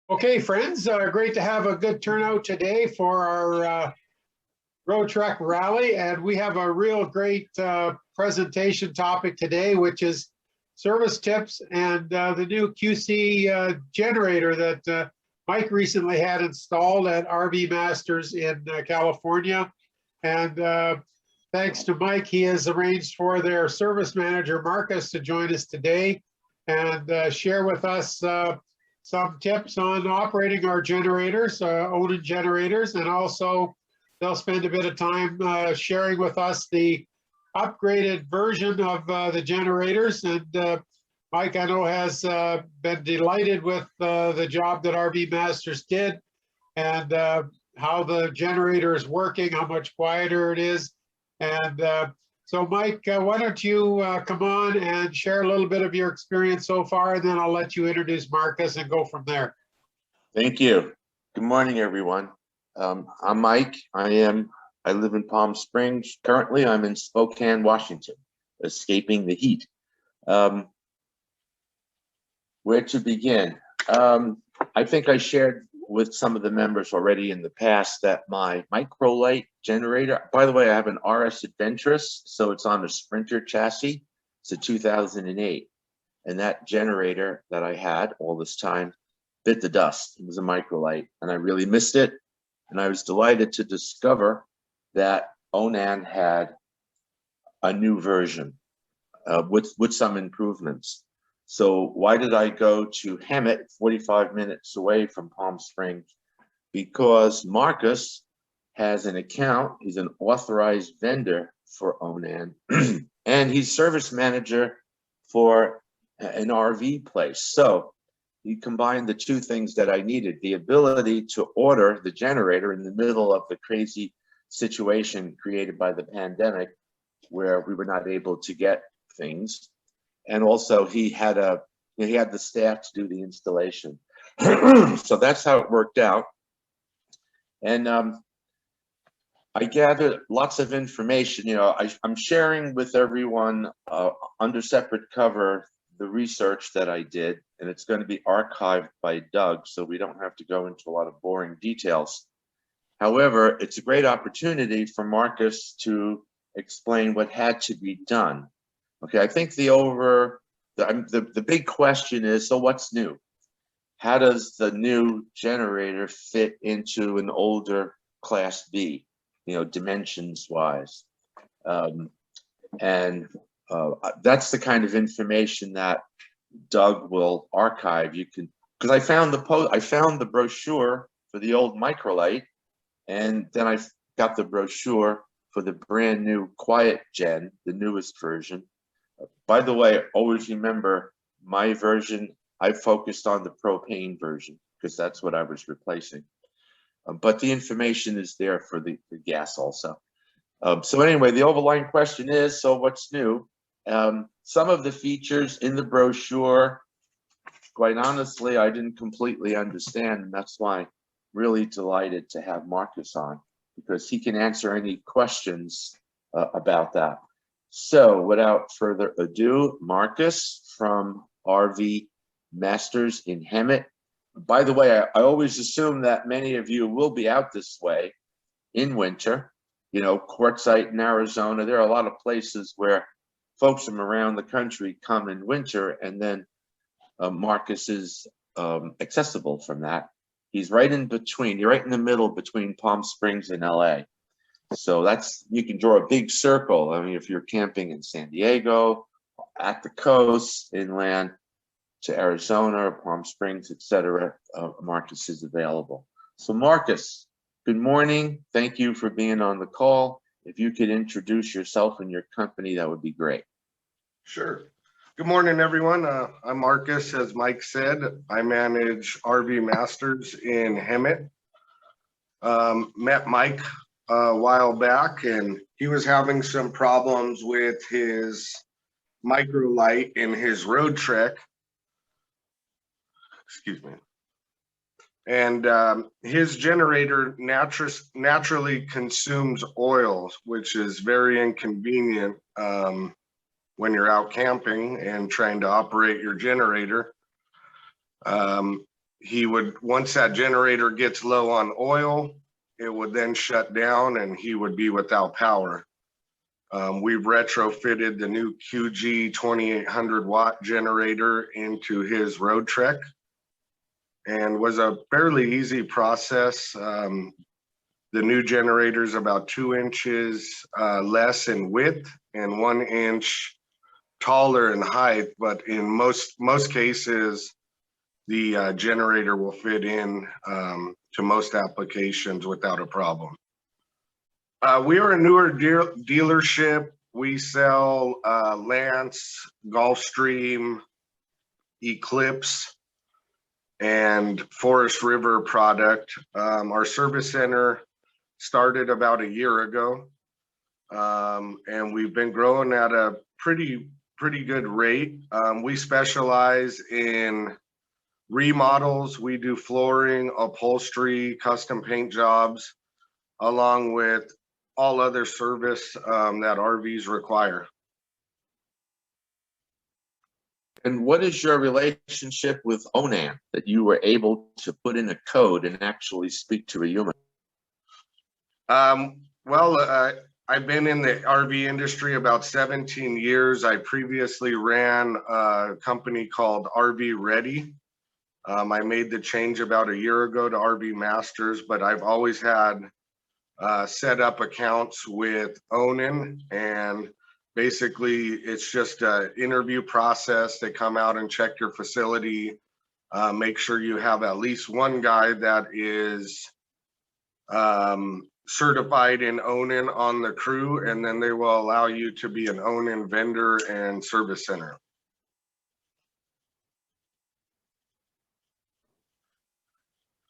Okay, friends, great to have a good turnout today for our road truck rally. And we have a real great presentation topic today, which is service tips and the new QC generator that Mike recently had installed at RV Masters in California. And thanks to Mike, he has arranged for their service manager, Marcus, to join us today and share with us some tips on operating our generators, Onan generators, and also they'll spend a bit of time sharing with us the upgraded version of the generators. And Mike, I know, has been delighted with the job that RV Masters did and how the generator is working, how much quieter it is. And so, Mike, why don't you come on and share a little bit of your experience so far, and then I'll let you introduce Marcus and go from there. Thank you. Good morning, everyone. I'm Mike. I live in Palm Springs. Currently, I'm in Spokane, Washington, escaping the heat. Where to begin? I think I shared with some of the members already in the past that my Microlite generator, by the way, I have an RS Adventurous, so it's on a Sprinter chassis. It's a 2008. And that generator that I had all this time bit the dust. It was a Microlite, and I really missed it. And I was delighted to discover that Onan had a new version with some improvements. So why did I go to Hemet, 45 minutes away from Palm Springs? Because Marcus has an account. He's an authorized vendor for Onan, and he's service manager for an RV place. So he combined the two things that I needed: the ability to order the generator in the middle of the crazy situation created by the pandemic, where we were not able to get things. And also he had the staff to do the installation. So that's how it worked out. And I gathered lots of information. I'm sharing with everyone under separate cover the research that I did, and it's going to be archived by Doug, so we don't have to go into a lot of boring details. However, it's a great opportunity for Marcus to explain what had to be done. Okay, I think the big question is, so what's new? How does the new generator fit into an older Class B, dimensions wise? That's the kind of information that Doug will archive. Because I found the brochure for the old Microlite, and then I got the brochure for the brand new Quiet Gen, the newest version. By the way, always remember my version, I focused on the propane version because that's what I was replacing. But the information is there for the gas also. So anyway, the overlying question is, so what's new? Some of the features in the brochure, quite honestly, I didn't completely understand, and that's why I'm really delighted to have Marcus on, because he can answer any questions about that. So without further ado, Marcus from RV Masters in Hemet. By the way, I always assume that many of you will be out this way in winter. Quartzsite in Arizona. There are a lot of places where folks from around the country come in winter, and then Marcus is accessible from that. He's right in between. You're right in the middle between Palm Springs and LA. So you can draw a big circle. I mean, if you're camping in San Diego, at the coast, inland to Arizona, Palm Springs, etc., Marcus is available. So Marcus, good morning. Thank you for being on the call. If you could introduce yourself and your company, that would be great. Sure. Good morning, everyone. I'm Marcus, as Mike said. I manage RV Masters in Hemet. Met Mike a while back, and he was having some problems with his Microlite in his road trek. Excuse me. And his generator naturally consumes oil, which is very inconvenient when you're out camping and trying to operate your generator. he would, once that generator gets low on oil, it would then shut down and he would be without power. We've retrofitted the new QG 2800 watt generator into his road trek, and was a fairly easy process. The new generator is about 2 inches less in width and 1 inch taller in height, but in most cases, the generator will fit in to most applications without a problem. We are a newer dealership. We sell Lance, Gulfstream, Eclipse, and Forest River product. Our service center started about a year ago, and we've been growing at a pretty good rate. We specialize in remodels. We do flooring, upholstery, custom paint jobs, along with all other service that RVs require. And what is your relationship with Onan that you were able to put in a code and actually speak to a human? Well, I've been in the RV industry about 17 years. I previously ran a company called RV Ready. I made the change about a year ago to RV Masters, but I've always had set up accounts with Onan, and basically it's just an interview process. They come out and check your facility, make sure you have at least one guy that is certified in Onan on the crew, and then they will allow you to be an Onan vendor and service center.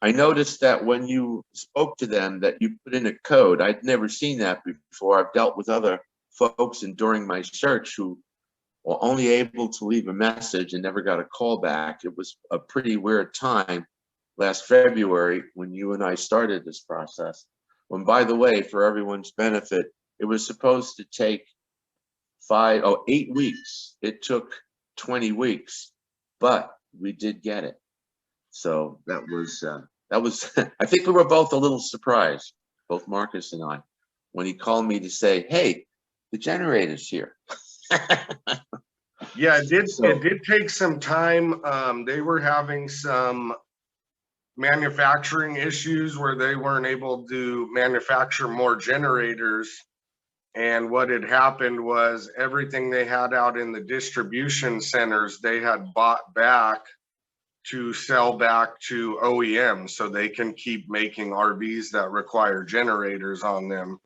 I noticed that when you spoke to them that you put in a code. I'd never seen that before. I've dealt with other folks and during my search who were only able to leave a message and never got a call back. It was a pretty weird time last February when you and I started this process. When, by the way, for everyone's benefit, it was supposed to take 8 weeks. It took 20 weeks, but we did get it. So that was, I think we were both a little surprised, both Marcus and I, when he called me to say, hey, the generator's here. Yeah, it did take some time. They were having some manufacturing issues where they weren't able to manufacture more generators. And what had happened was everything they had out in the distribution centers, they had bought back to sell back to OEMs so they can keep making RVs that require generators on them.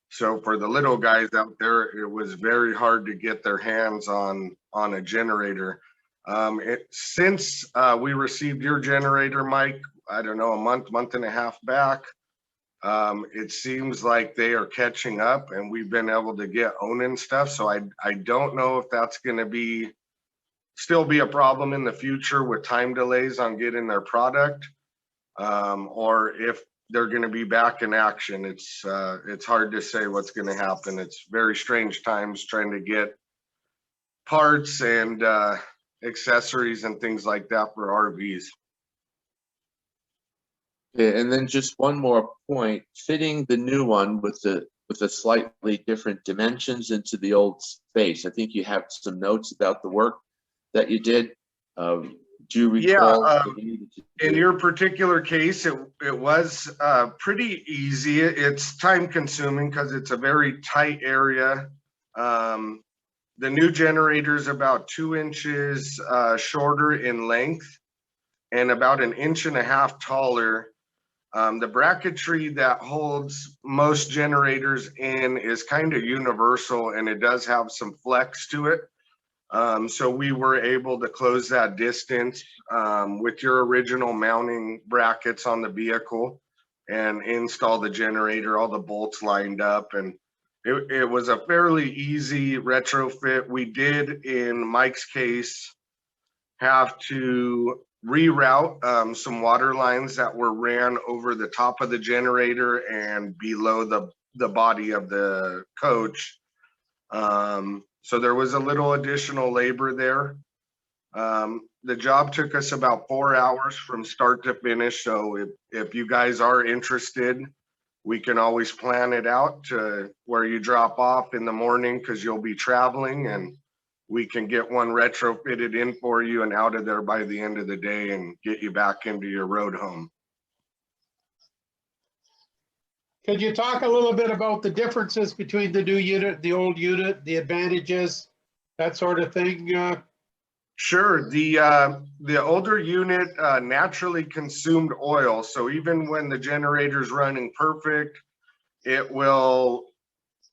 So for the little guys out there, it was very hard to get their hands on a generator. Since we received your generator, Mike, I don't know, a month and a half back, it seems like they are catching up and we've been able to get Onan stuff. So I don't know if that's going to still be a problem in the future with time delays on getting their product, or if they're going to be back in action. It's hard to say what's going to happen. It's very strange times trying to get parts and accessories and things like that for RVs. Yeah, and then just one more point, fitting the new one with the slightly different dimensions into the old space. I think you have some notes about the work that you did. Do you recall? Yeah, in your particular case, it was pretty easy. It's time consuming because it's a very tight area. The new generator is about 2 inches shorter in length and about 1.5 inches taller. The bracketry that holds most generators in is kind of universal, and it does have some flex to it. So we were able to close that distance with your original mounting brackets on the vehicle and install the generator, all the bolts lined up, and it was a fairly easy retrofit. We did, in Mike's case, have to reroute some water lines that were ran over the top of the generator and below the body of the coach. So there was a little additional labor there. the job took us about 4 hours from start to finish. So if you guys are interested, we can always plan it out to where you drop off in the morning because you'll be traveling, and we can get one retrofitted in for you and out of there by the end of the day and get you back into your road home. Could you talk a little bit about the differences between the new unit, the old unit, the advantages, that sort of thing? Sure. The older unit naturally consumed oil. So even when the generator's running perfect, it will,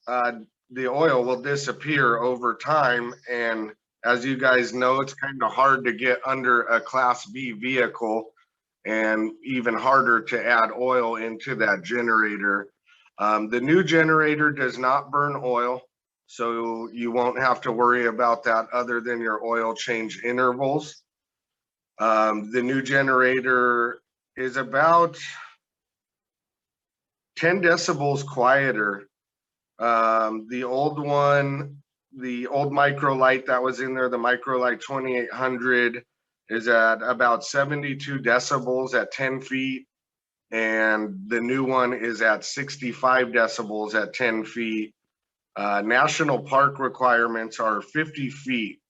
the oil will disappear over time. And as you guys know, it's kind of hard to get under a Class B vehicle and even harder to add oil into that generator. The new generator does not burn oil, so you won't have to worry about that other than your oil change intervals. The new generator is about 10 decibels quieter. The old one, the old Microlite that was in there, the Microlite 2800, is at about 72 decibels at 10 feet. And the new one is at 65 decibels at 10 feet. National park requirements are 50 feet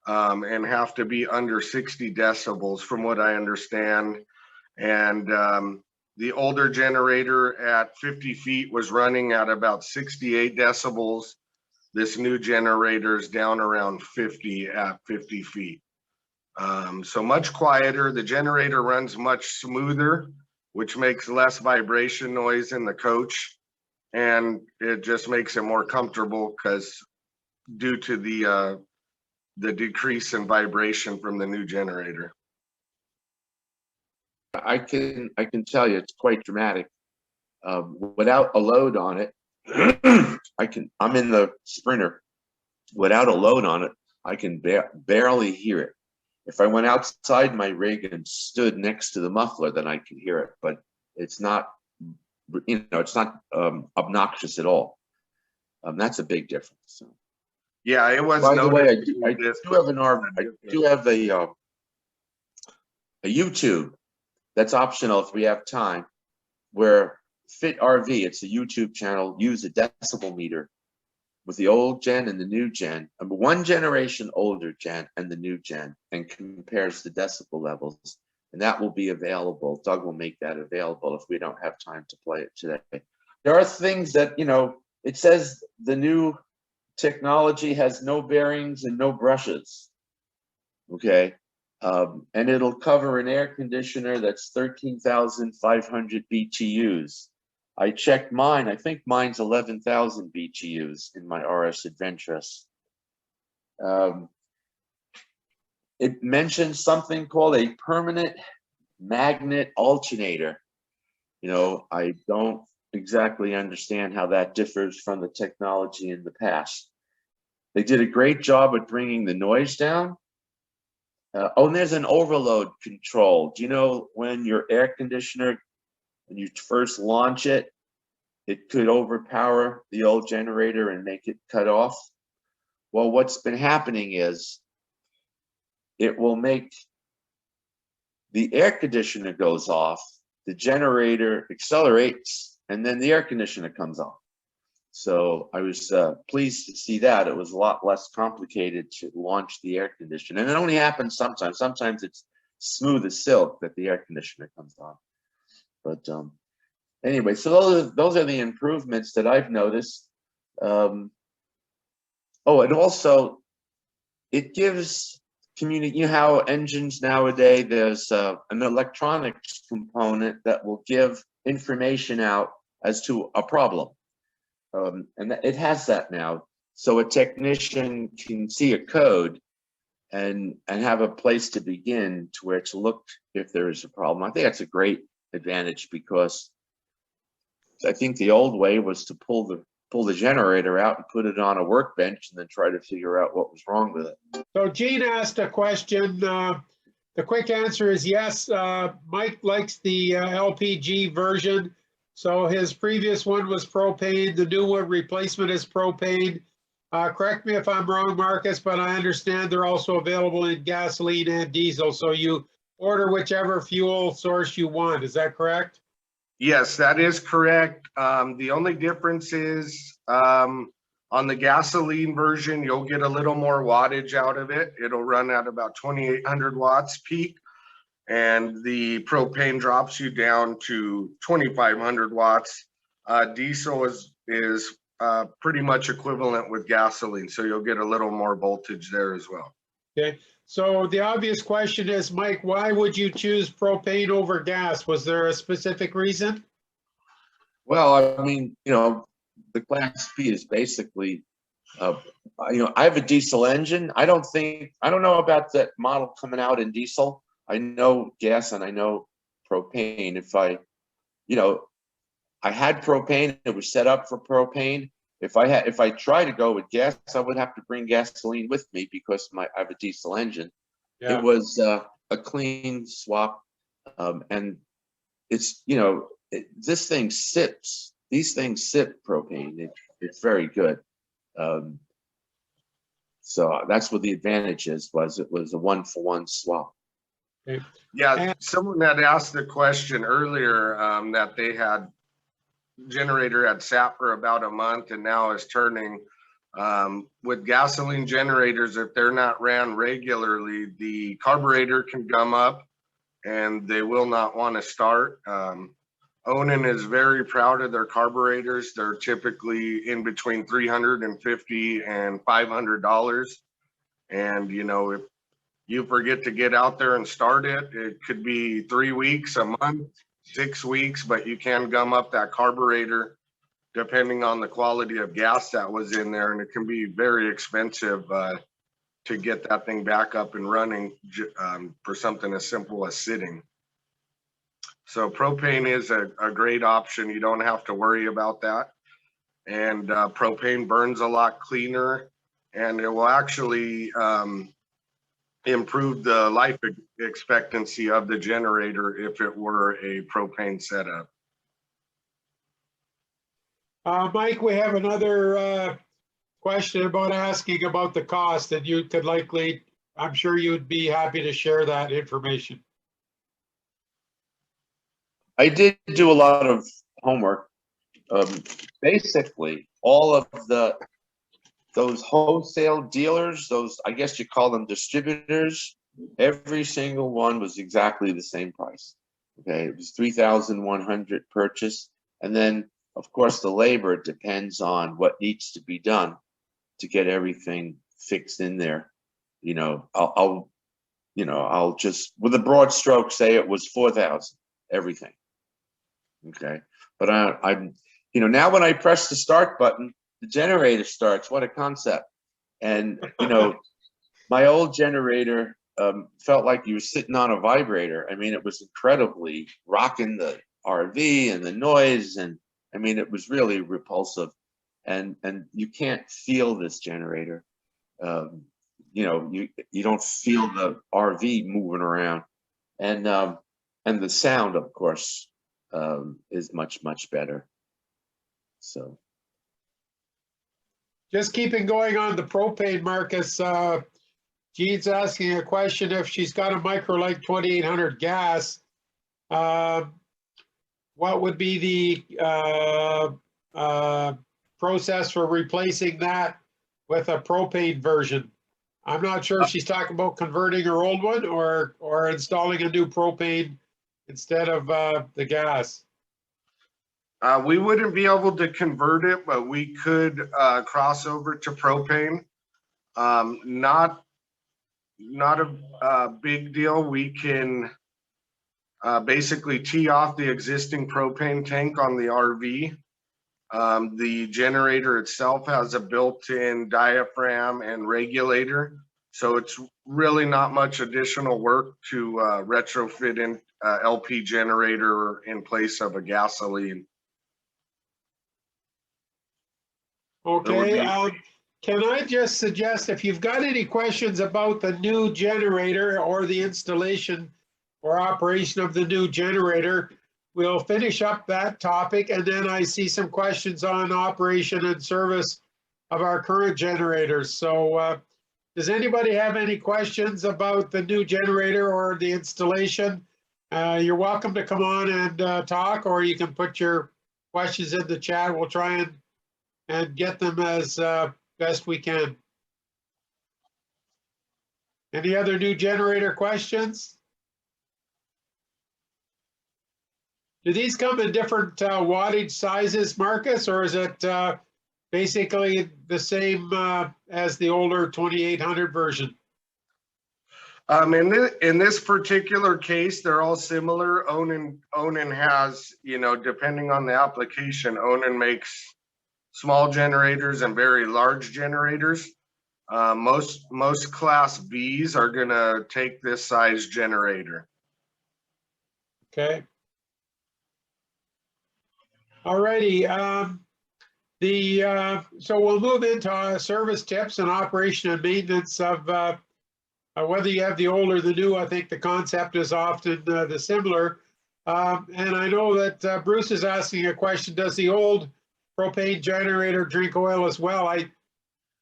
and have to be under 60 decibels from what I understand. And the older generator at 50 feet was running at about 68 decibels. This new generator is down around 50 at 50 feet. So much quieter. The generator runs much smoother, which makes less vibration noise in the coach. And it just makes it more comfortable because due to the decrease in vibration from the new generator. I can tell you it's quite dramatic. Without a load on it, I'm in the Sprinter. Without a load on it, I can barely hear it. If I went outside my rig and stood next to the muffler, then I could hear it. But it's not, it's not obnoxious at all. That's a big difference. So. Yeah, it was. By the way, I do have a YouTube that's optional if we have time, where Fit RV, it's a YouTube channel, use a decibel meter with the old gen and the new gen, one generation older gen and the new gen, and compares the decibel levels. And that will be available. Doug will make that available if we don't have time to play it today. There are things that, it says the new technology has no bearings and no brushes. Okay. And it'll cover an air conditioner that's 13,500 BTUs. I checked mine. I think mine's 11,000 BTUs in my RS Adventurous. It mentions something called a permanent magnet alternator. I don't exactly understand how that differs from the technology in the past. They did a great job at bringing the noise down. And there's an overload control. Do you know when your air conditioner, when you first launch it, it could overpower the old generator and make it cut off? Well, what's been happening is it will make the air conditioner goes off, the generator accelerates, and then the air conditioner comes on. So I was pleased to see that. It was a lot less complicated to launch the air conditioner. And it only happens sometimes. Sometimes it's smooth as silk that the air conditioner comes on. But anyway, so those are the improvements that I've noticed. And also it gives community, how engines nowadays, there's an electronics component that will give information out as to a problem. And it has that now. So a technician can see a code and have a place to begin to where to look if there is a problem. I think that's a great advantage, because I think the old way was to pull the generator out and put it on a workbench and then try to figure out what was wrong with it. So Gene asked a question. The quick answer is yes. Mike likes the LPG version. So his previous one was propane. The new one replacement is propane. Correct me if I'm wrong, Marcus, but I understand they're also available in gasoline and diesel. So you order whichever fuel source you want. Is that correct? Yes, that is correct. The only difference is on the gasoline version, you'll get a little more wattage out of it. It'll run at about 2,800 watts peak. And the propane drops you down to 2,500 watts. Diesel is pretty much equivalent with gasoline, so you'll get a little more voltage there as well. Okay. So the obvious question is, Mike, why would you choose propane over gas? Was there a specific reason? Well, I mean, the Class B is basically, I have a diesel engine. I don't know about that model coming out in diesel. I know gas and I know propane. If I had propane, it was set up for propane. If I try to go with gas, I would have to bring gasoline with me because I have a diesel engine. Yeah. It was a clean swap, and it's this thing sips. These things sip propane. It's very good. So that's what the advantage was. It was a 1-for-1 swap. Yeah, someone had asked the question earlier that they had generator had sat for about a month and now is turning. With gasoline generators, if they're not ran regularly, the carburetor can gum up and they will not want to start. Onan is very proud of their carburetors. They're typically in between $350 and $500. And if you forget to get out there and start it, it could be 3 weeks, a month, 6 weeks, but you can gum up that carburetor depending on the quality of gas that was in there. And it can be very expensive to get that thing back up and running for something as simple as sitting. So propane is a great option. You don't have to worry about that. And propane burns a lot cleaner, and it will actually improve the life expectancy of the generator if it were a propane setup. Mike, we have another question asking about the cost, and you could likely, I'm sure you'd be happy to share that information. I did do a lot of homework. Basically, all of those wholesale dealers, I guess you call them distributors, every single one was exactly the same price. Okay, it was $3,100 purchase, and then of course the labor depends on what needs to be done to get everything fixed in there. I'll just with a broad stroke say it was $4,000 everything. Okay, but I'm now when I press the start button, the generator starts. What a concept. And my old generator felt like you were sitting on a vibrator. I mean, it was incredibly rocking the RV and the noise, and I mean, it was really repulsive. And you can't feel this generator. You don't feel the RV moving around, and the sound, of course, is much better. So. Just keeping going on the propane, Marcus. Jean's asking a question. If she's got a Microlite 2800 gas, what would be the process for replacing that with a propane version? I'm not sure if she's talking about converting her old one or installing a new propane instead of the gas. We wouldn't be able to convert it, but we could cross over to propane. Not a big deal. We can basically tee off the existing propane tank on the RV. The generator itself has a built-in diaphragm and regulator, so it's really not much additional work to retrofit an LP generator in place of a gasoline. Okay, can I just suggest, if you've got any questions about the new generator or the installation or operation of the new generator, we'll finish up that topic, and then I see some questions on operation and service of our current generators. So does anybody have any questions about the new generator or the installation? You're welcome to come on and talk, or you can put your questions in the chat. We'll try and get them as best we can. Any other new generator questions? Do these come in different wattage sizes, Marcus, or is it basically the same as the older 2800 version? In this particular case, they're all similar. Onan has, you know, depending on the application, Onan makes small generators and very large generators. Most Class Bs are gonna take this size generator. Okay. Alrighty. So we'll move into service tips and operation and maintenance of whether you have the old or the new. I think the concept is often the similar. And I know that Bruce is asking a question: does the old propane generator drink oil as well?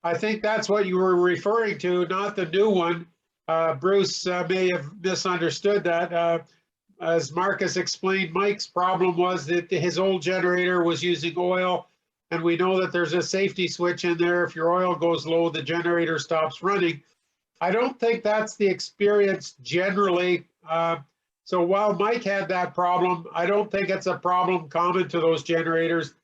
I think that's what you were referring to, not the new one. Bruce may have misunderstood that. As Marcus explained, Mike's problem was that his old generator was using oil, and we know that there's a safety switch in there. If your oil goes low, the generator stops running. I don't think that's the experience generally. So while Mike had that problem, I don't think it's a problem common to those generators.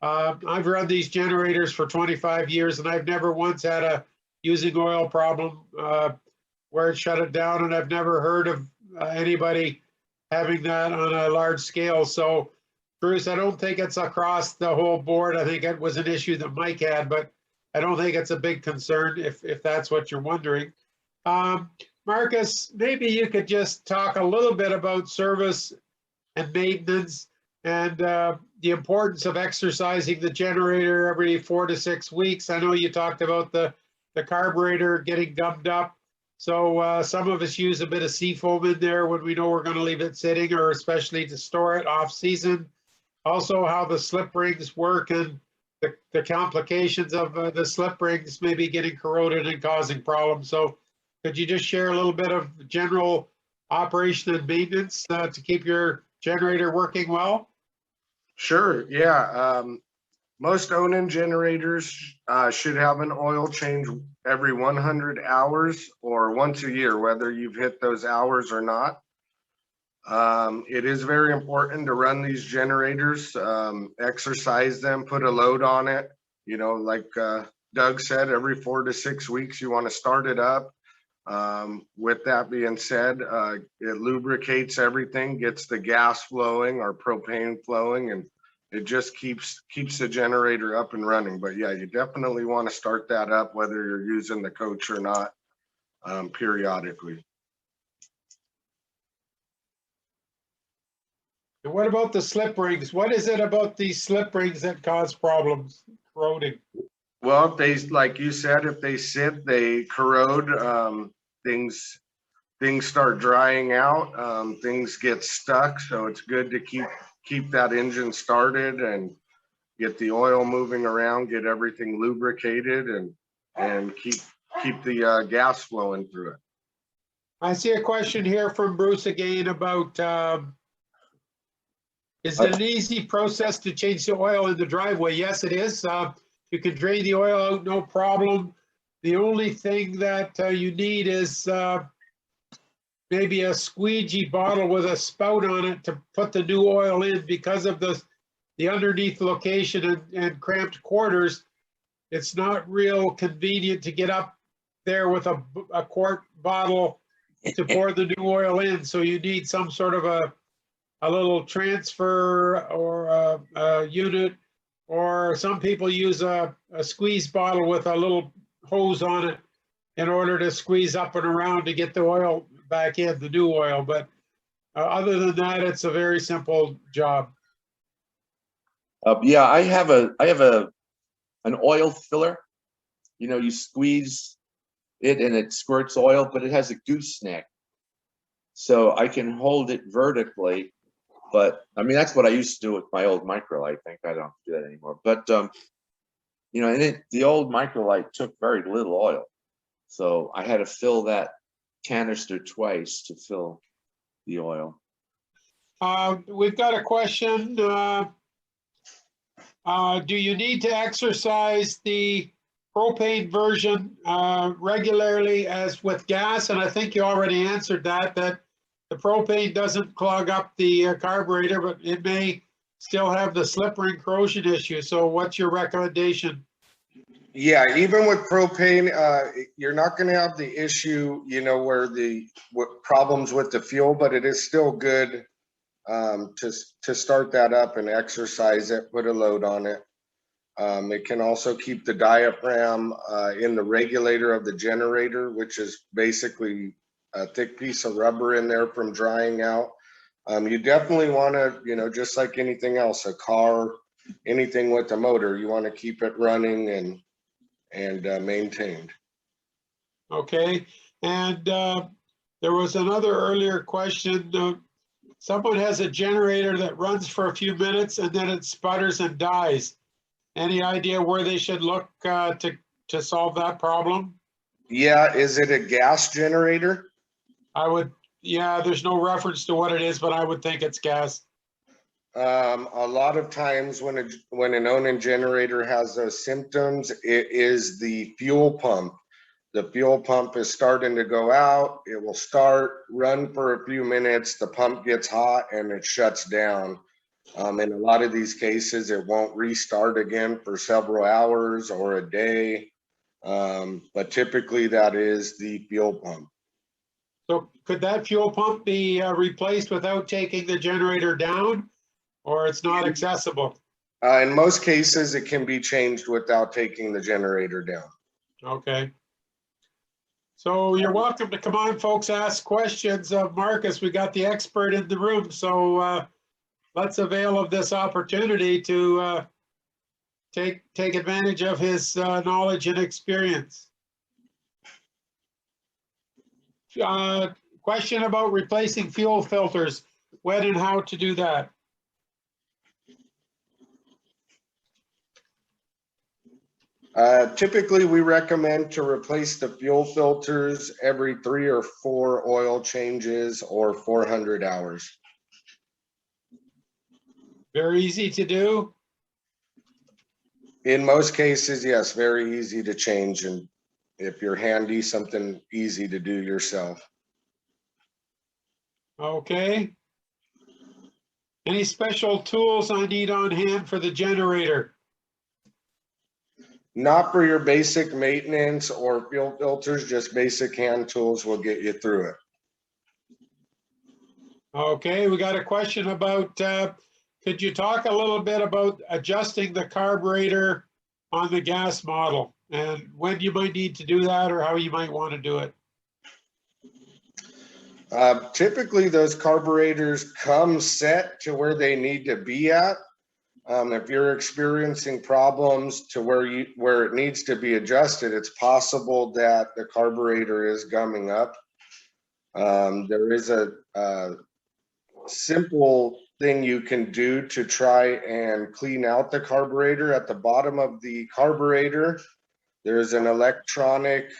I've run these generators for 25 years, and I've never once had a using oil problem where it shut it down, and I've never heard of anybody having that on a large scale. So, Bruce, I don't think it's across the whole board. I think it was an issue that Mike had, but I don't think it's a big concern if that's what you're wondering. Marcus, maybe you could just talk a little bit about service and maintenance and the importance of exercising the generator every 4 to 6 weeks. I know you talked about the carburetor getting gummed up. So some of us use a bit of seafoam in there when we know we're going to leave it sitting, or especially to store it off season. Also, how the slip rings work and the complications of the slip rings maybe getting corroded and causing problems. So could you just share a little bit of general operation and maintenance to keep your generator working well? Sure, yeah. Most Onan generators should have an oil change every 100 hours or once a year, whether you've hit those hours or not. It is very important to run these generators, exercise them, put a load on it. You know, like Doug said, every 4 to 6 weeks, you want to start it up. With that being said, it lubricates everything, gets the gas flowing or propane flowing, and it just keeps the generator up and running. But yeah, you definitely want to start that up, whether you're using the coach or not, periodically. And what about the slip rings? What is it about these slip rings that cause problems, corroding? Well, if they, like you said, if they sit, they corrode. Things start drying out. Things get stuck. So it's good to keep that engine started and get the oil moving around, get everything lubricated, and keep the gas flowing through it. I see a question here from Bruce again about is it an easy process to change the oil in the driveway? Yes, it is. You can drain the oil out, no problem. The only thing that you need is maybe a squeegee bottle with a spout on it to put the new oil in. Because of the underneath location and cramped quarters, it's not real convenient to get up there with a quart bottle to pour the new oil in. So you need some sort of a little transfer or a unit, or some people use a squeeze bottle with a little hose on it in order to squeeze up and around to get the oil back in, the new oil. But other than that, it's a very simple job. Yeah, I have an oil filler. You know, you squeeze it and it squirts oil, but it has a gooseneck, so I can hold it vertically. But I mean, that's what I used to do with my old Microlite. I think I don't do that anymore. But you know, and the old Microlite took very little oil. So I had to fill that canister twice to fill the oil. We've got a question. Do you need to exercise the propane version regularly as with gas? And I think you already answered that the propane doesn't clog up the carburetor, but it may still have the slip ring corrosion issue. So what's your recommendation? Yeah, even with propane, you're not going to have the issue, you know, where problems with the fuel, but it is still good to start that up and exercise it, put a load on it. It can also keep the diaphragm in the regulator of the generator, which is basically a thick piece of rubber in there from drying out. You definitely want to, you know, just like anything else, a car, anything with a motor, you want to keep it running and maintained. Okay, and there was another earlier question. Someone has a generator that runs for a few minutes and then it sputters and dies. Any idea where they should look to solve that problem? Yeah, is it a gas generator? Yeah, there's no reference to what it is, but I would think it's gas. A lot of times when an Onan generator has those symptoms, it is the fuel pump. The fuel pump is starting to go out. It will start, run for a few minutes. The pump gets hot and it shuts down. In a lot of these cases, it won't restart again for several hours or a day. But typically that is the fuel pump. So could that fuel pump be replaced without taking the generator down, or it's not accessible? In most cases, it can be changed without taking the generator down. Okay. So you're welcome to come on, folks, ask questions of Marcus. We got the expert in the room, so let's avail of this opportunity to take advantage of his knowledge and experience. Question about replacing fuel filters, when and how to do that. Typically, we recommend to replace the fuel filters every 3 or 4 oil changes or 400 hours. Very easy to do. In most cases, yes, very easy to change. And if you're handy, something easy to do yourself. Okay. Any special tools I need on hand for the generator? Not for your basic maintenance or fuel filters, just basic hand tools will get you through it. Okay, we got a question about, could you talk a little bit about adjusting the carburetor on the gas model and when you might need to do that or how you might want to do it? Typically, those carburetors come set to where they need to be at. If you're experiencing problems to where it needs to be adjusted, it's possible that the carburetor is gumming up. There is a simple thing you can do to try and clean out the carburetor. At the bottom of the carburetor, there's an electronic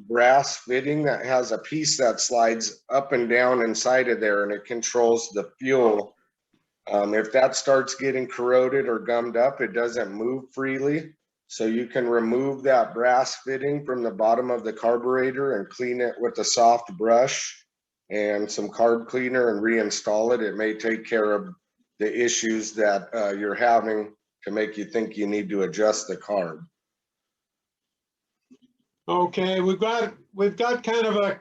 brass fitting that has a piece that slides up and down inside of there, and it controls the fuel. If that starts getting corroded or gummed up, it doesn't move freely. So you can remove that brass fitting from the bottom of the carburetor and clean it with a soft brush and some carb cleaner and reinstall it. It may take care of the issues that you're having to make you think you need to adjust the carb. Okay, we've got kind of a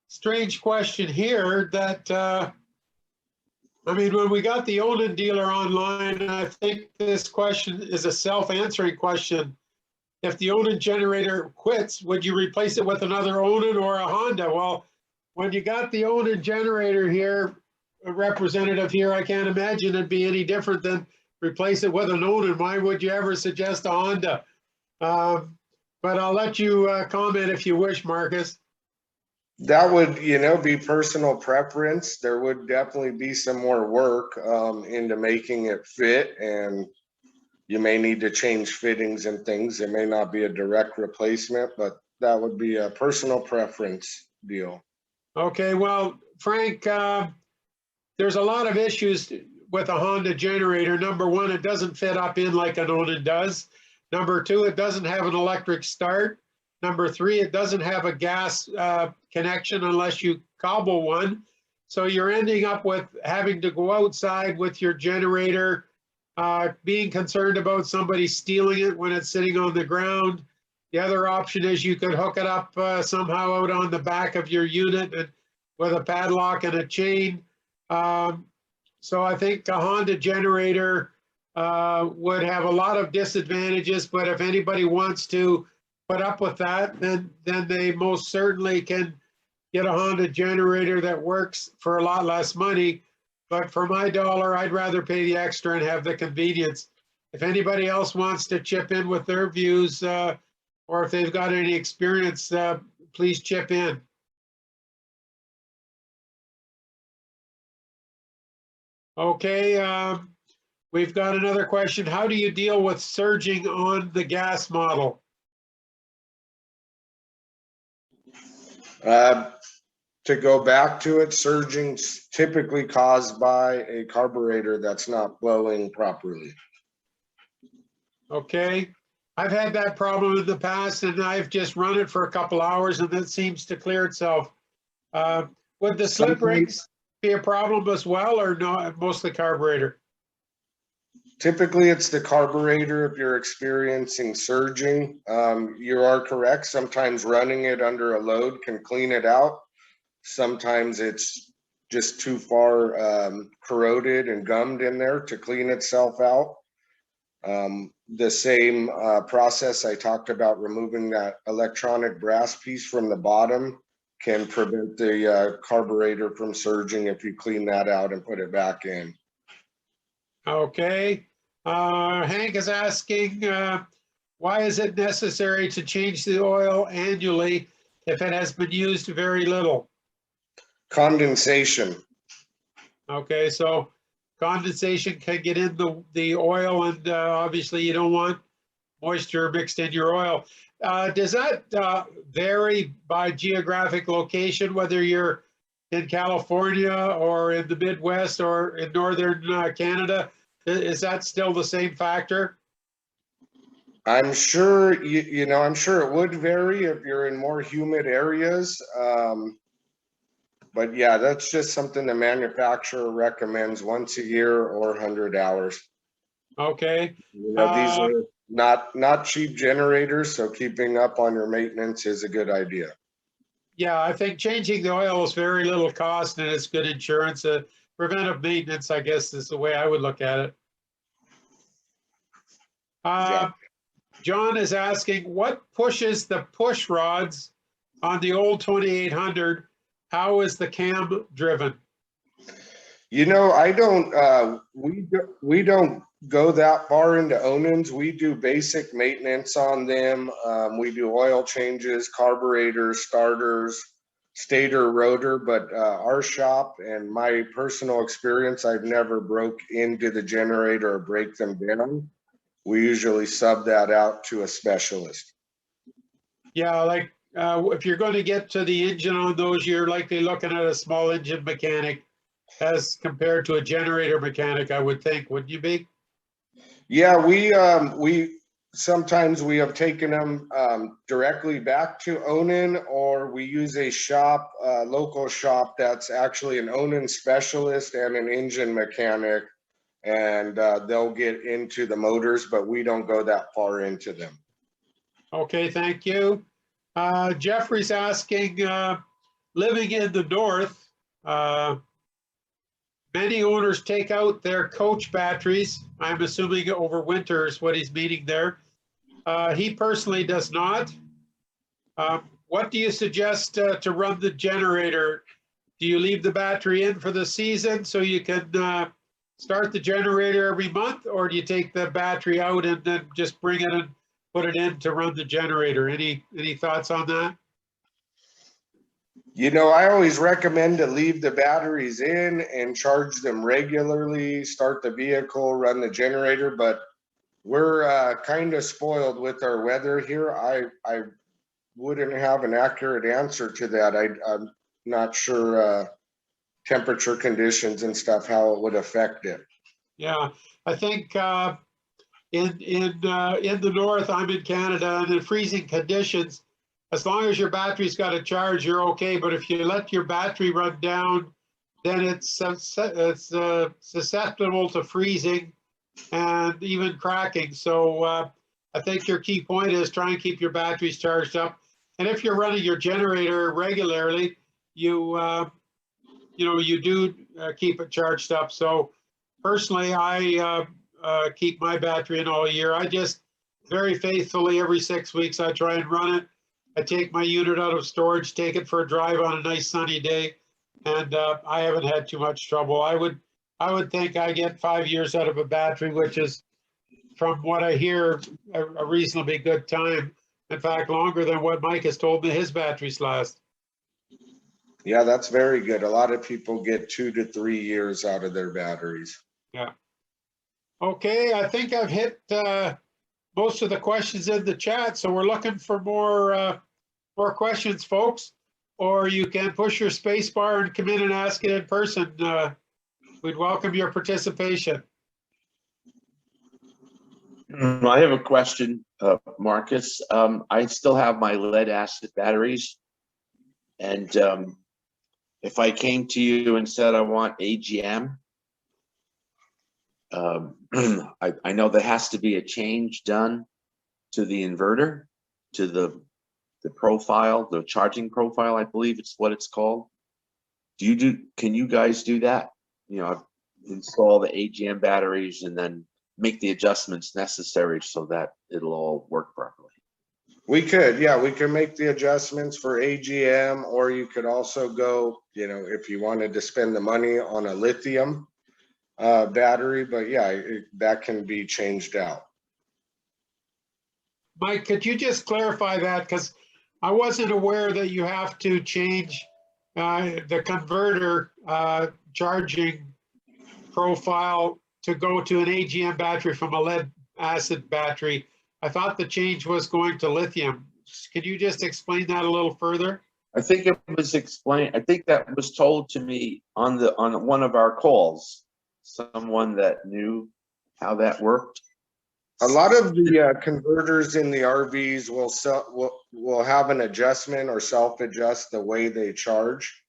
strange question here that I mean, when we got the Odin dealer online, I think this question is a self-answering question. If the Odin generator quits, would you replace it with another Odin or a Honda? Well, when you got the Odin generator here, a representative here, I can't imagine it'd be any different than replace it with an Odin. Why would you ever suggest a Honda? But I'll let you comment if you wish, Marcus. That would, be personal preference. There would definitely be some more work into making it fit and you may need to change fittings and things. It may not be a direct replacement, but that would be a personal preference deal. Okay, well, Frank, there's a lot of issues with a Honda generator. Number one, it doesn't fit up in like an Onan does. Number two, it doesn't have an electric start. Number three, it doesn't have a gas connection unless you cobble one. So you're ending up with having to go outside with your generator, being concerned about somebody stealing it when it's sitting on the ground. The other option is you could hook it up somehow out on the back of your unit and with a padlock and a chain. So I think a Honda generator would have a lot of disadvantages, but if anybody wants to put up with that, then they most certainly can get a Honda generator that works for a lot less money. But for my dollar, I'd rather pay the extra and have the convenience. If anybody else wants to chip in with their views, or if they've got any experience, please chip in. Okay, we've got another question. How do you deal with surging on the gas model? To go back to it, surging's typically caused by a carburetor that's not blowing properly. Okay, I've had that problem in the past and I've just run it for a couple hours and it seems to clear itself. Would the slip rings be a problem as well, or not, mostly carburetor? Typically, it's the carburetor if you're experiencing surging. You are correct. Sometimes running it under a load can clean it out. Sometimes it's just too far corroded and gummed in there to clean itself out. The same process I talked about, removing that electronic brass piece from the bottom, can prevent the carburetor from surging if you clean that out and put it back in. Okay. Hank is asking, why is it necessary to change the oil annually if it has been used very little? Condensation. Okay, so condensation can get in the oil, and obviously you don't want moisture mixed in your oil. Does that vary by geographic location, whether you're in California or in the Midwest or in northern Canada? Is that still the same factor? I'm sure, I'm sure it would vary if you're in more humid areas. But yeah, that's just something the manufacturer recommends once a year or 100 hours. Okay. These are not cheap generators, so keeping up on your maintenance is a good idea. Yeah, I think changing the oil is very little cost and it's good insurance. Preventive maintenance, I guess, is the way I would look at it. John is asking, what pushes the push rods on the old 2800? How is the cam driven? I don't, we don't go that far into Onans. We do basic maintenance on them. We do oil changes, carburetors, starters, stator, rotor, but our shop and my personal experience, I've never broke into the generator or break them down. We usually sub that out to a specialist. Yeah, like if you're going to get to the engine on those, you're likely looking at a small engine mechanic as compared to a generator mechanic, I would think, wouldn't you be? Yeah, we sometimes we have taken them directly back to Onan, or we use a shop, local shop that's actually an Onan specialist and an engine mechanic, and they'll get into the motors, but we don't go that far into them. Okay, thank you. Jeffrey's asking, living in the north, many owners take out their coach batteries. I'm assuming over winter is what he's meaning there. He personally does not. What do you suggest to run the generator? Do you leave the battery in for the season so you can start the generator every month, or do you take the battery out and then just bring it and put it in to run the generator? Any thoughts on that? I always recommend to leave the batteries in and charge them regularly, start the vehicle, run the generator, but We're kind of spoiled with our weather here. I wouldn't have an accurate answer to that. I'm not sure temperature conditions and stuff, how it would affect it. Yeah, I think in the north, I'm in Canada, and in freezing conditions, as long as your battery's got a charge, you're okay. But if you let your battery run down, then it's susceptible to freezing and even cracking. So I think your key point is try and keep your batteries charged up. And if you're running your generator regularly, you you do keep it charged up. So personally, I keep my battery in all year. I just very faithfully every 6 weeks I try and run it. I take my unit out of storage, take it for a drive on a nice sunny day, and I haven't had too much trouble. I would think I get 5 years out of a battery, which is, from what I hear, a reasonably good time. In fact, longer than what Mike has told me his batteries last. Yeah, that's very good. A lot of people get 2 to 3 years out of their batteries. Yeah. Okay, I think I've hit most of the questions in the chat, so we're looking for more questions, folks. Or you can push your space bar and come in and ask it in person. We'd welcome your participation. I have a question, Marcus. I still have my lead acid batteries, and if I came to you and said I want AGM, I know there has to be a change done to the inverter, to the profile, the charging profile, I believe it's what it's called. Can you guys do that? Install the AGM batteries and then make the adjustments necessary so that it'll all work properly. We could, yeah, we can make the adjustments for AGM, or you could also go, if you wanted to spend the money on a lithium battery, but yeah, that can be changed out. Mike, could you just clarify that? Because I wasn't aware that you have to change the converter charging profile to go to an AGM battery from a lead acid battery. I thought the change was going to lithium. Could you just explain that a little further? I think it was explained. I think that was told to me on one of our calls. Someone that knew how that worked. A lot of the converters in the RVs will have an adjustment or self-adjust the way they charge.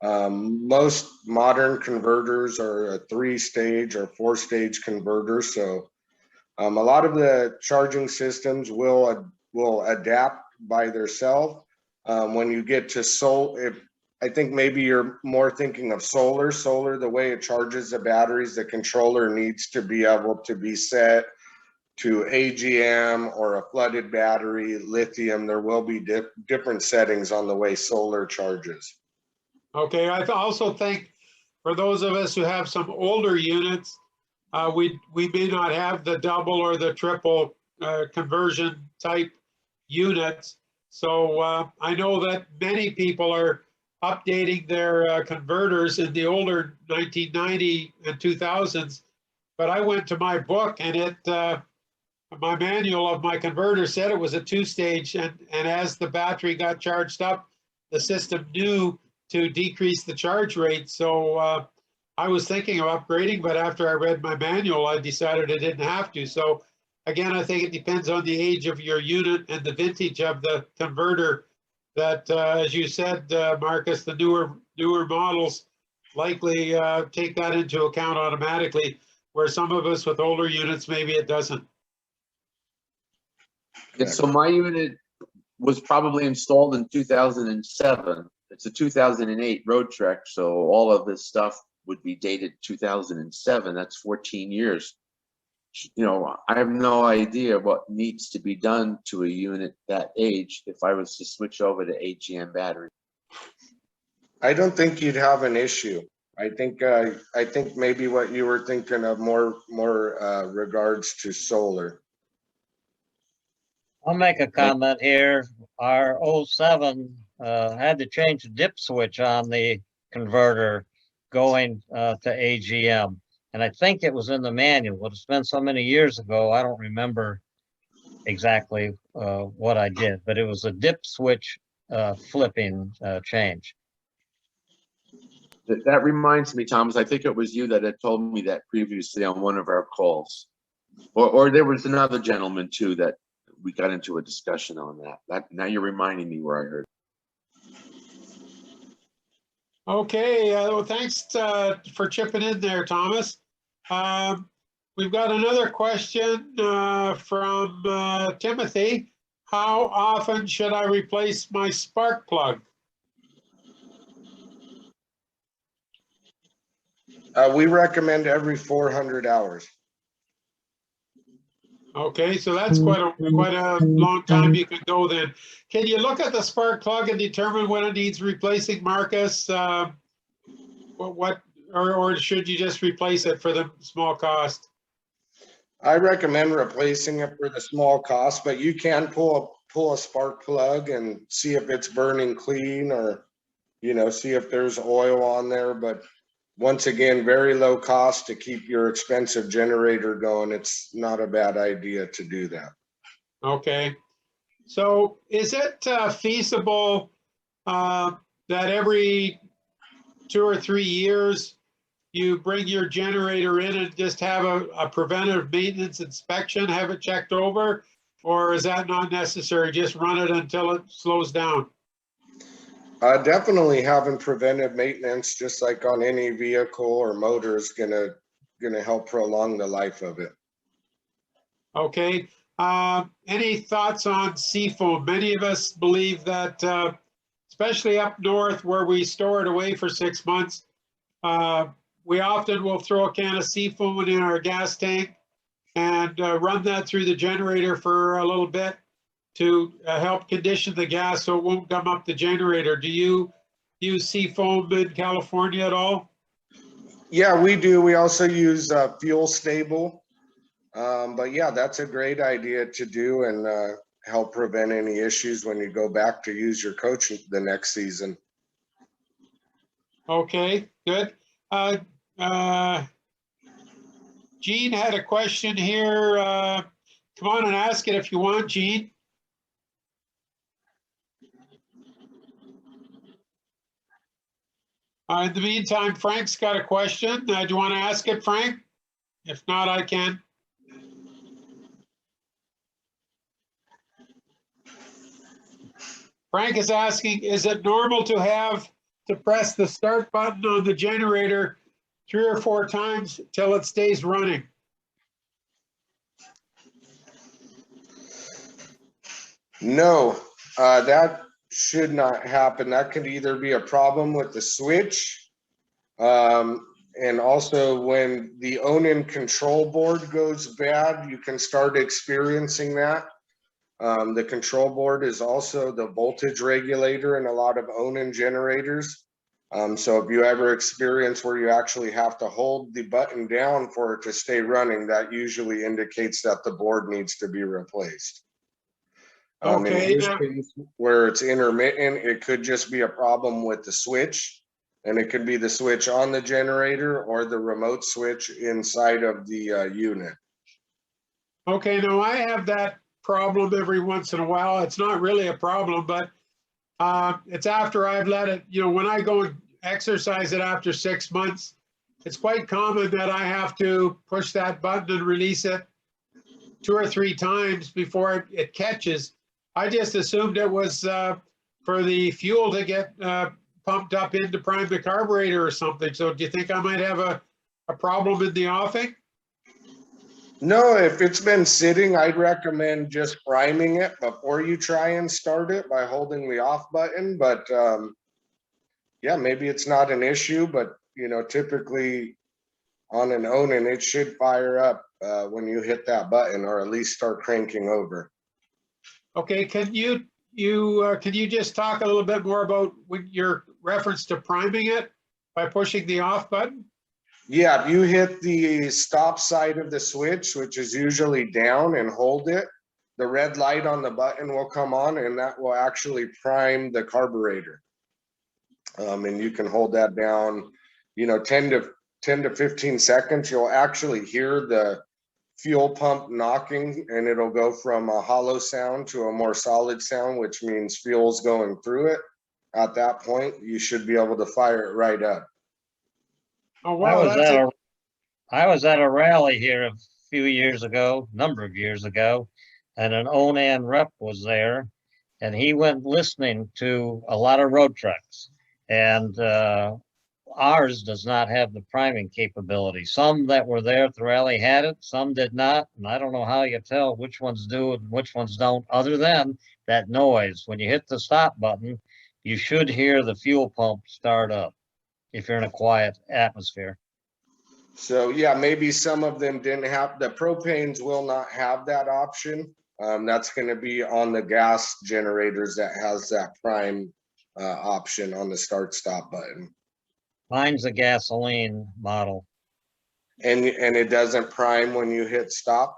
Most modern converters are a 3-stage or 4-stage converter, so a lot of the charging systems will adapt by themselves. When you get to I think maybe you're more thinking of solar. Solar, the way it charges the batteries, the controller needs to be able to be set to AGM or a flooded battery, lithium. There will be different settings on the way solar charges. Okay, I also think for those of us who have some older units, we may not have the double or the triple conversion type units. So I know that many people are updating their converters in the older 1990 and 2000s. But I went to my book, and my manual of my converter said it was a 2-stage, and as the battery got charged up, the system knew to decrease the charge rate. So I was thinking of upgrading, but after I read my manual, I decided I didn't have to. So again, I think it depends on the age of your unit and the vintage of the converter. That, as you said, Marcus, the newer models likely take that into account automatically, where some of us with older units, maybe it doesn't. Yeah, so my unit was probably installed in 2007. It's a 2008 road trek, so all of this stuff would be dated 2007. That's 14 years. I have no idea what needs to be done to a unit that age if I was to switch over to AGM battery. I don't think you'd have an issue. I think maybe what you were thinking of more regards to solar. I'll make a comment here. Our 07 had to change the dip switch on the converter going to AGM. and I think it was in the manual, but it's been so many years ago, I don't remember exactly what I did, but it was a dip switch flipping change. That reminds me, Thomas, I think it was you that had told me that previously on one of our calls. Or there was another gentleman too that we got into a discussion on that. Now you're reminding me where I heard. Okay, well, thanks for chipping in there, Thomas. We've got another question from Timothy. How often should I replace my spark plug? We recommend every 400 hours. Okay, so that's quite a long time you can go then. Can you look at the spark plug and determine when it needs replacing, Marcus? Or should you just replace it for the small cost? I recommend replacing it for the small cost, but you can pull a spark plug and see if it's burning clean, or see if there's oil on there. But once again, very low cost to keep your expensive generator going. It's not a bad idea to do that. Okay, so is it feasible that every 2 or 3 years you bring your generator in and just have a preventive maintenance inspection, have it checked over? Or is that not necessary? Just run it until it slows down? Definitely having preventive maintenance, just like on any vehicle or motor, is gonna help prolong the life of it. Okay. Any thoughts on seafoam? Many of us believe that, especially up north where we store it away for 6 months, we often will throw a can of seafoam in our gas tank and run that through the generator for a little bit to help condition the gas so it won't gum up the generator. Do you use seafoam in California at all? Yeah, we do. We also use fuel stable. But yeah, that's a great idea to do and help prevent any issues when you go back to use your coach the next season. Okay, good. Gene had a question here. Come on and ask it if you want, Gene. In the meantime, Frank's got a question. Do you want to ask it, Frank? If not, I can. Frank is asking, is it normal to have to press the start button on the generator 3 or 4 times till it stays running? No, that should not happen. That could either be a problem with the switch, and also when the Onan control board goes bad, you can start experiencing that. The control board is also the voltage regulator in a lot of Onan generators. So if you ever experience where you actually have to hold the button down for it to stay running, that usually indicates that the board needs to be replaced. Okay. In his case, where it's intermittent, it could just be a problem with the switch, and it could be the switch on the generator or the remote switch inside of the unit. Okay, now I have that problem every once in a while. It's not really a problem, but it's after I've let it, when I go and exercise it after 6 months, it's quite common that I have to push that button and release it 2 or 3 times before it catches. I just assumed it was for the fuel to get pumped up in to prime the carburetor or something. So do you think I might have a problem in the offing? No, if it's been sitting, I'd recommend just priming it before you try and start it by holding the off button. But yeah, maybe it's not an issue, but typically on an Onan, it should fire up when you hit that button, or at least start cranking over. Okay, can you just talk a little bit more about your reference to priming it by pushing the off button? Yeah, if you hit the stop side of the switch, which is usually down, and hold it, the red light on the button will come on, and that will actually prime the carburetor. And you can hold that down, 10 10 to 15 seconds, you'll actually hear the fuel pump knocking, and it'll go from a hollow sound to a more solid sound, which means fuel's going through it. At that point, you should be able to fire it right up. Oh, I wow, was that's at a, a I was at a rally here a few years ago, number of years ago, and an Onan rep was there, and he went listening to a lot of road trucks, and ours does not have the priming capability. Some that were there at the rally had it, some did not, and I don't know how you tell which ones do and which ones don't, other than that noise. When you hit the stop button, you should hear the fuel pump start up if you're in a quiet atmosphere. So yeah, maybe some of them didn't have, the propanes will not have that option. That's going to be on the gas generators that has that prime option on the start stop button. Mine's a gasoline model. And it doesn't prime when you hit stop.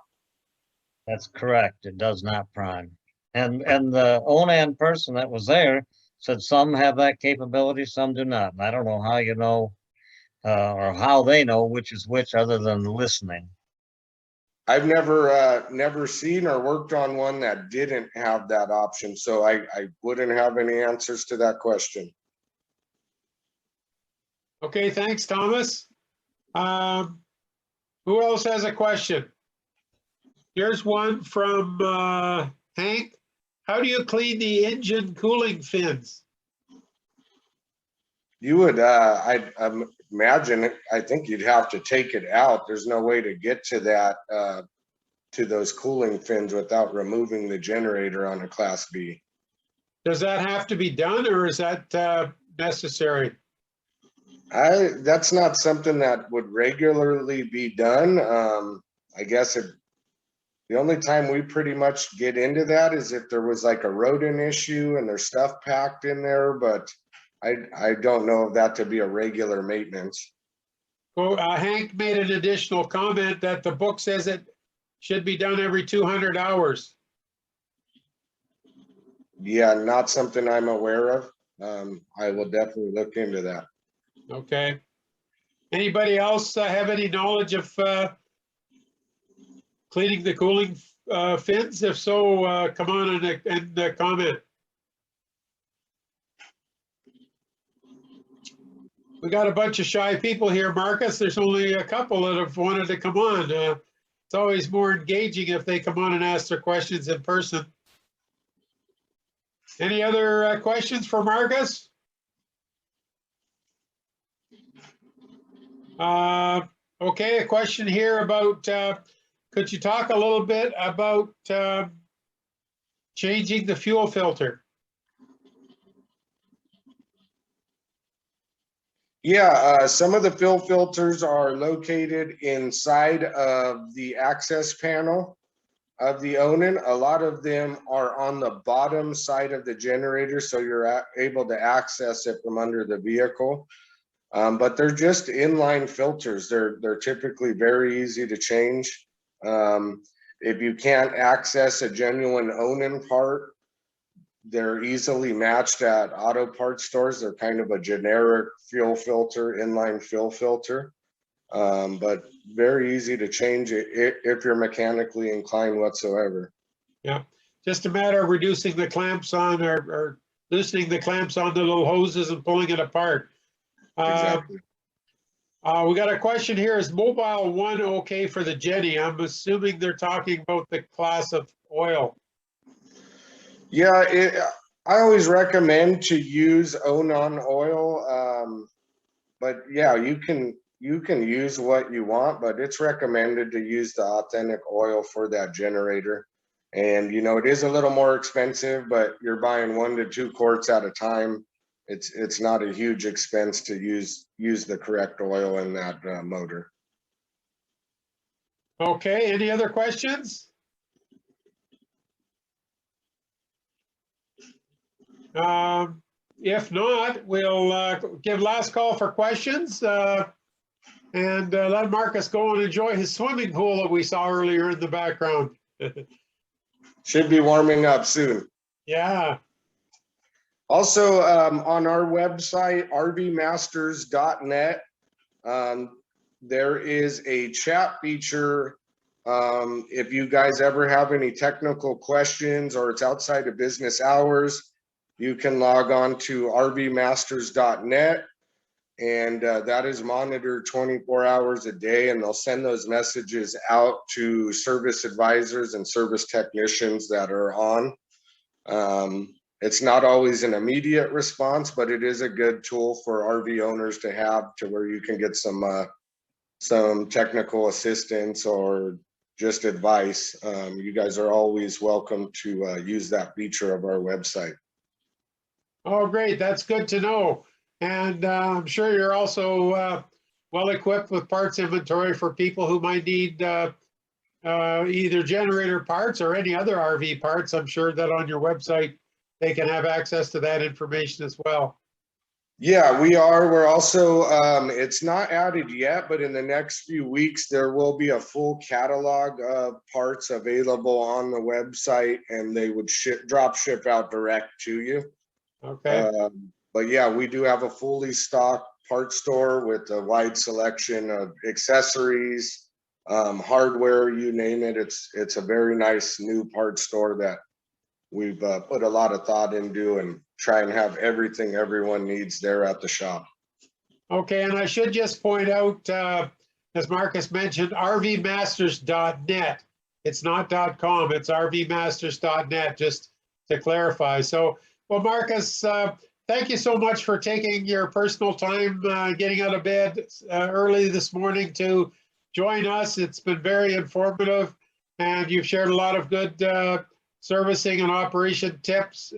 That's correct. It does not prime. And the Onan person that was there said some have that capability, some do not. And I don't know how you know or how they know which is which other than listening. I've never seen or worked on one that didn't have that option, so I wouldn't have any answers to that question. okay, thanks, Thomas. Who else has a question? Here's one from Hank. How do you clean the engine cooling fins? You would, I imagine, I think you'd have to take it out. There's no way to get to that, to those cooling fins without removing the generator on a Class B. Does that have to be done, or is that necessary? That's not something that would regularly be done. I guess the only time we pretty much get into that is if there was like a rodent issue and there's stuff packed in there, but I don't know of that to be a regular maintenance. Well, Hank made an additional comment that the book says it should be done every 200 hours. Yeah, not something I'm aware of. I will definitely look into that. Okay. Anybody else have any knowledge of cleaning the cooling fins? If so, come on and comment. We got a bunch of shy people here, Marcus. There's only a couple that have wanted to come on. It's always more engaging if they come on and ask their questions in person. Any other questions for Marcus? Okay, a question here about, could you talk a little bit about changing the fuel filter? Yeah, some of the fuel filters are located inside of the access panel of the Onan. A lot of them are on the bottom side of the generator, so you're able to access it from under the vehicle. But they're just inline filters. They're typically very easy to change. If you can't access a genuine Onan part, they're easily matched at auto parts stores. They're kind of a generic fuel filter, inline fuel filter, but very easy to change if you're mechanically inclined whatsoever. Yeah, just a matter of reducing the clamps on or loosening the clamps on the little hoses and pulling it apart. Exactly. We got a question here. Is Mobile 1 okay for the Jenny? I'm assuming they're talking about the class of oil. Yeah, I always recommend to use Onan oil, but yeah, you can use what you want, but it's recommended to use the authentic oil for that generator. And you know, it is a little more expensive, but you're buying 1 to 2 quarts at a time. It's not a huge expense to use the correct oil in that motor. Okay, any other questions? If not, we'll give last call for questions and let Marcus go and enjoy his swimming pool that we saw earlier in the background. Should be warming up soon. Yeah. Also, on our website, rvmasters.net, there is a chat feature. If you guys ever have any technical questions or it's outside of business hours, you can log on to rvmasters.net, and that is monitored 24 hours a day, and they'll send those messages out to service advisors and service technicians that are on. It's not always an immediate response, but it is a good tool for RV owners to have, to where you can get some technical assistance or just advice. You guys are always welcome to use that feature of our website. Oh, great. That's good to know. And I'm sure you're also well equipped with parts inventory for people who might need either generator parts or any other RV parts. I'm sure that on your website, they can have access to that information as well. Yeah, we are. We're also, it's not added yet, but in the next few weeks, there will be a full catalog of parts available on the website, and they would drop ship out direct to you. Okay. But yeah, we do have a fully stocked parts store with a wide selection of accessories, hardware, you name it. It's a very nice new parts store that we've put a lot of thought into, and try and have everything everyone needs there at the shop. Okay, and I should just point out, as Marcus mentioned, rvmasters.net. It's not .com, it's rvmasters.net, just to clarify. So, well, Marcus, thank you so much for taking your personal time, getting out of bed early this morning to join us. It's been very informative, and you've shared a lot of good servicing and operation tips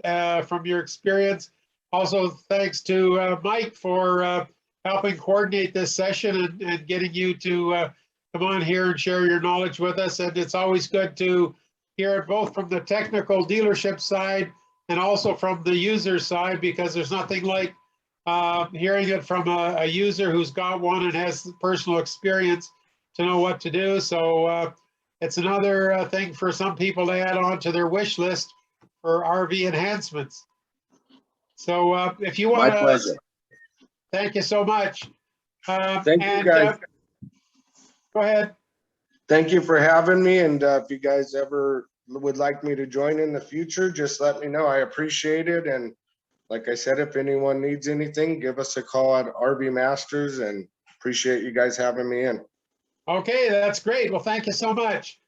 from your experience. Also, thanks to Mike for helping coordinate this session and getting you to come on here and share your knowledge with us. And it's always good to hear it both from the technical dealership side and also from the user side, because there's nothing like hearing it from a user who's got one and has personal experience to know what to do. So it's another thing for some people to add on to their wish list for RV enhancements. So if you want My to, pleasure. thank you so much. Thank you, guys. Go ahead. Thank you for having me. And if you guys ever would like me to join in the future, just let me know. I appreciate it. And like I said, if anyone needs anything, give us a call at RV Masters, and appreciate you guys having me in. Okay, that's great. Well, thank you so much.